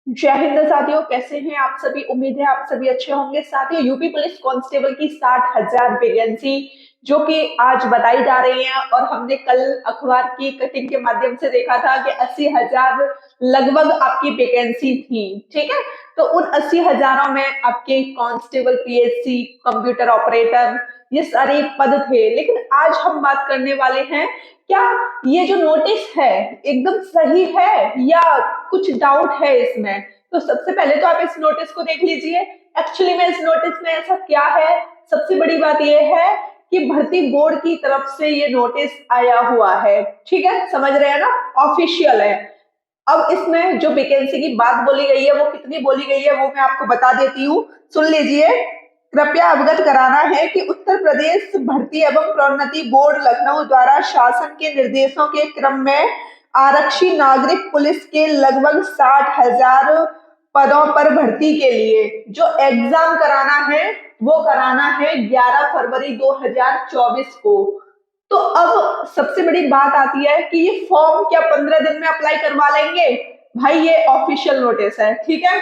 जय हिंद साथियों, कैसे हैं आप सभी। उम्मीद है आप सभी अच्छे होंगे। साथियों, यूपी पुलिस कांस्टेबल की 60,000 वैकेंसी जो कि आज बताई जा रही है, और हमने कल अखबार की कटिंग के माध्यम से देखा था कि 80,000 लगभग आपकी वैकेंसी थी। ठीक है, तो उन 80,000 में आपके कांस्टेबल, पीएससी, कंप्यूटर ऑपरेटर, ये सारे पद थे। लेकिन आज हम बात करने वाले हैं, क्या ये जो नोटिस है एकदम सही है या कुछ डाउट है इसमें। तो सबसे पहले तो आप इस नोटिस को देख लीजिए। एक्चुअली में इस नोटिस में ऐसा क्या है। सबसे बड़ी बात यह है कि भर्ती बोर्ड की तरफ से ये नोटिस आया हुआ है। ठीक है, समझ रहे हैं ना, ऑफिशियल है। अब इसमें जो वैकेंसी की बात बोली गई है वो कितनी बोली गई है वो मैं आपको बता देती हूँ, सुन लीजिए। कृपया अवगत कराना है कि उत्तर प्रदेश भर्ती एवं प्रोन्नति बोर्ड लखनऊ द्वारा शासन के निर्देशों के क्रम में आरक्षी नागरिक पुलिस के लगभग 60,000 पदों पर भर्ती के लिए जो एग्जाम कराना है वो कराना है 11 फरवरी 2024 को। तो अब सबसे बड़ी बात आती है कि ये फॉर्म क्या 15 दिन में अप्लाई करवा लेंगे। भाई ये ऑफिशियल नोटिस है, ठीक है।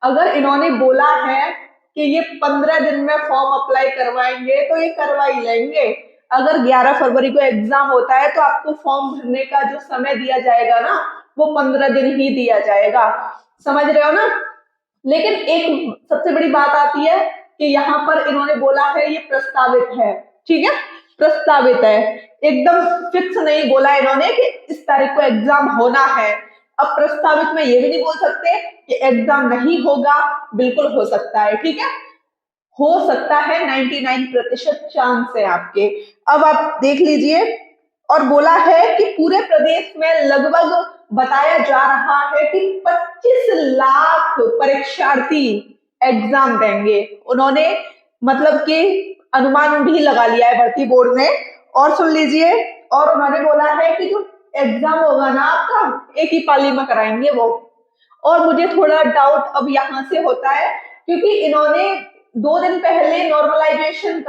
अगर इन्होंने बोला है कि ये 15 दिन में फॉर्म अप्लाई करवाएंगे तो ये करवा ही लेंगे। अगर 11 फरवरी को एग्जाम होता है तो आपको फॉर्म भरने का जो समय दिया जाएगा ना, वो 15 दिन ही दिया जाएगा। समझ रहे हो ना। लेकिन एक सबसे बड़ी बात आती है कि यहाँ पर इन्होंने बोला है ये प्रस्तावित है। ठीक है, प्रस्तावित है, एकदम फिक्स नहीं बोला इन्होंने कि इस तारीख को एग्जाम होना है। अब प्रस्तावित में ये भी नहीं बोल सकते कि एग्जाम नहीं होगा, बिल्कुल हो सकता है। ठीक है, हो सकता है, 99% चांस है आपके। अब आप देख लीजिए, और बोला है कि पूरे प्रदेश में लगभग बताया जा रहा है कि 25 लाख परीक्षार्थी एग्जाम देंगे। उन्होंने मतलब कि अनुमान भी लगा लिया है भर्ती बोर्ड ने। और सुन लीजिए, और उन्होंने बोला है कि जो एग्जाम होगा ना आपका, एक ही पाली में कराएंगे वो। और मुझे थोड़ा डाउट अब यहाँ से होता है क्योंकि इन्होंने 2 दिन पहले नॉर्मलाइजेशन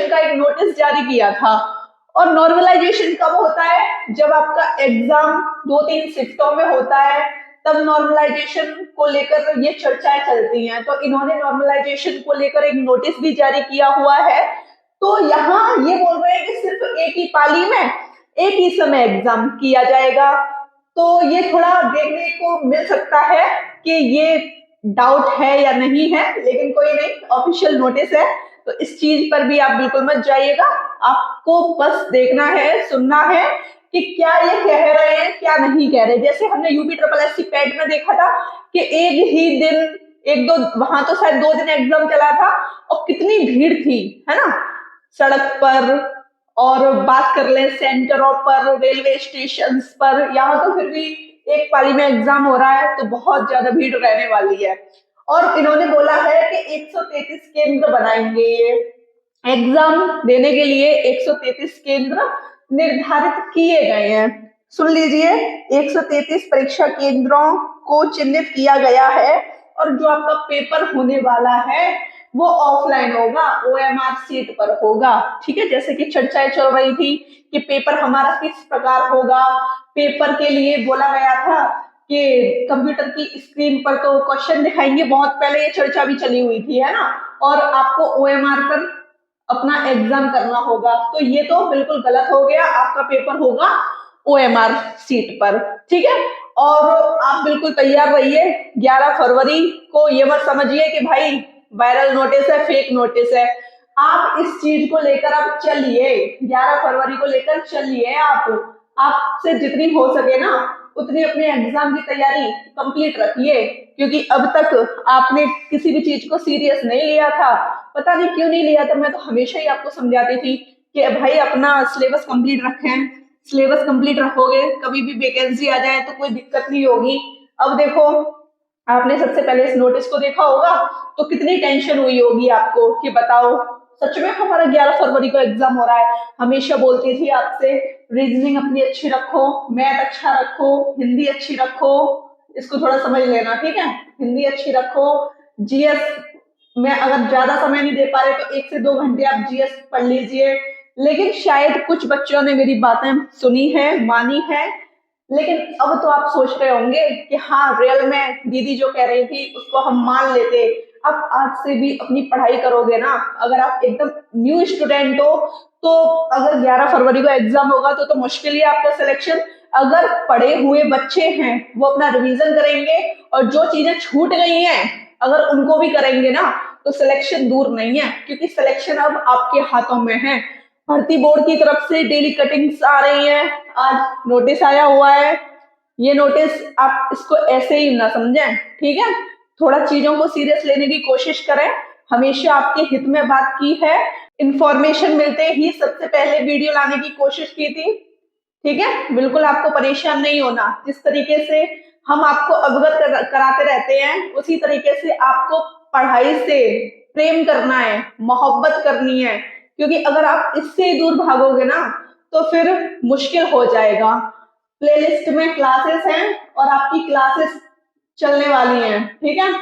का एक नोटिस जारी किया था। और नॉर्मलाइजेशन कब होता है, जब आपका एग्जाम 2-3 शिफ्टों में होता है, तब नॉर्मलाइजेशन को लेकर ये चर्चाएं चलती हैं। तो इन्होंने नॉर्मलाइजेशन को लेकर एक नोटिस भी जारी किया हुआ है। तो यहाँ ये बोल रहे हैं कि सिर्फ एक ही पाली में एक ही समय एग्जाम किया जाएगा। तो ये थोड़ा देखने को मिल सकता है कि ये डाउट है या नहीं है, लेकिन कोई नहीं, ऑफिशियल नोटिस है। तो इस चीज पर भी आप बिल्कुल मत जाइएगा। आपको बस देखना है, सुनना है कि क्या ये कह रहे हैं क्या नहीं कह रहे। जैसे हमने यूपी ट्रिपल एससी पैट में देखा था कि एक ही दिन, एक दो, वहां तो शायद 2 दिन एग्जाम चला था, और कितनी भीड़ थी, है ना, सड़क पर। और बात कर लें सेंटरों पर, रेलवे स्टेशन पर, यहाँ तो फिर भी एक पाली में एग्जाम हो रहा है तो बहुत ज्यादा भीड़ रहने वाली है। और इन्होंने बोला है कि 133 केंद्र बनाएंगे ये एग्जाम देने के लिए। 133 केंद्र निर्धारित किए गए हैं। सुन लीजिए, 133 परीक्षा केंद्रों को चिन्हित किया गया है। और जो आपका पेपर होने वाला है वो ऑफलाइन होगा, ओएमआर सीट पर होगा। ठीक है, जैसे कि चर्चाएं चल रही थी कि पेपर हमारा किस प्रकार होगा। पेपर के लिए बोला गया था कि कंप्यूटर की स्क्रीन पर तो क्वेश्चन दिखाएंगे, बहुत पहले ये चर्चा भी चली हुई थी, है ना। और आपको ओएमआर पर अपना एग्जाम करना होगा। तो ये तो बिल्कुल गलत हो गया, आपका पेपर होगा ओएमआर सीट पर। ठीक है, और आप बिल्कुल तैयार रहिए। 11 फरवरी को ये मत समझिए कि भाई वायरल नोटिस है, फेक नोटिस है। आप इस चीज को लेकर आप चलिए, 11 फरवरी को लेकर चलिए। आपसे जितनी हो सके ना उतनी अपने एग्जाम की तैयारी कंप्लीट रखिए, क्योंकि अब तक आपने किसी भी चीज को सीरियस नहीं लिया था। पता नहीं क्यों नहीं लिया था। मैं तो हमेशा ही आपको समझाती थी कि भाई अपना सिलेबस कंप्लीट रखें। सिलेबस कंप्लीट रखोगे, कभी भी वैकेंसी आ जाए तो कोई दिक्कत नहीं होगी। अब देखो, आपने सबसे पहले इस नोटिस को देखा होगा तो कितनी टेंशन हुई होगी आपको कि बताओ सच में हमारा 11 फरवरी को एग्जाम हो रहा है। हमेशा बोलती थी आपसे, रीजनिंग अपनी अच्छी रखो, मैथ अच्छा रखो, हिंदी अच्छी रखो। इसको थोड़ा समझ लेना, ठीक है, हिंदी अच्छी रखो। जीएस में अगर ज्यादा समय नहीं दे पा रहे तो 1 से 2 घंटे आप जीएस पढ़ लीजिए। लेकिन शायद कुछ बच्चों ने मेरी बातें सुनी है, मानी है, लेकिन अब तो आप सोच रहे होंगे कि हाँ, रियल में दीदी जो कह रही थी उसको हम मान लेते। आप आज से भी अपनी पढ़ाई करोगे ना, अगर आप एकदम न्यू स्टूडेंट हो तो अगर 11 फरवरी को एग्जाम होगा तो मुश्किल ही है आपका सिलेक्शन। अगर पढ़े हुए बच्चे हैं वो अपना रिवीजन करेंगे और जो चीजें छूट गई हैं अगर उनको भी करेंगे ना तो सिलेक्शन दूर नहीं है, क्योंकि सिलेक्शन अब आपके हाथों में है। भर्ती बोर्ड की तरफ से डेली कटिंग्स आ रही हैं, आज नोटिस आया हुआ है। ये नोटिस आप इसको ऐसे ही ना समझें, ठीक है? थोड़ा चीजों को सीरियस लेने की कोशिश करें, हमेशा आपके हित में बात की है। इंफॉर्मेशन मिलते ही सबसे पहले वीडियो लाने की कोशिश की थी, ठीक है? बिल्कुल आपको परेशान नहीं होना। जिस तरीके से हम आपको अवगत कराते रहते हैं उसी तरीके से आपको पढ़ाई से प्रेम करना है, मोहब्बत करनी है, क्योंकि अगर आप इससे दूर भागोगे ना तो फिर मुश्किल हो जाएगा। प्लेलिस्ट में क्लासेस हैं और आपकी क्लासेस चलने वाली हैं, ठीक है?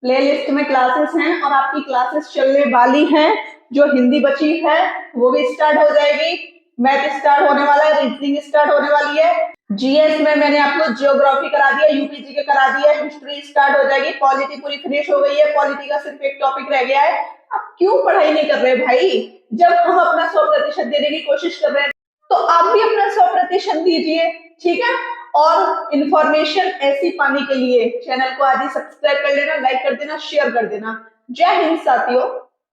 प्लेलिस्ट में क्लासेस हैं और आपकी क्लासेस चलने वाली हैं। जो हिंदी बची है वो भी स्टार्ट हो जाएगी, मैथ स्टार्ट होने वाला है, रीजनिंग स्टार्ट होने वाली है, जीएस में मैंने आपको ज्योग्राफी करा दिया, यूपीजी के करा दिया, हिस्ट्री स्टार्ट हो जाएगी, पॉलिटी पूरी फिनिश हो गई है, पॉलिटी का सिर्फ एक टॉपिक रह गया है। आप क्यों पढ़ाई नहीं कर रहे भाई? जब हम अपना 100% देने की कोशिश कर रहे हैं तो आप भी अपना 100% दीजिए, ठीक है? और इंफॉर्मेशन ऐसी पाने के लिए चैनल को आज ही सब्सक्राइब कर लेना, लाइक कर देना, शेयर कर देना। जय हिंद साथियों।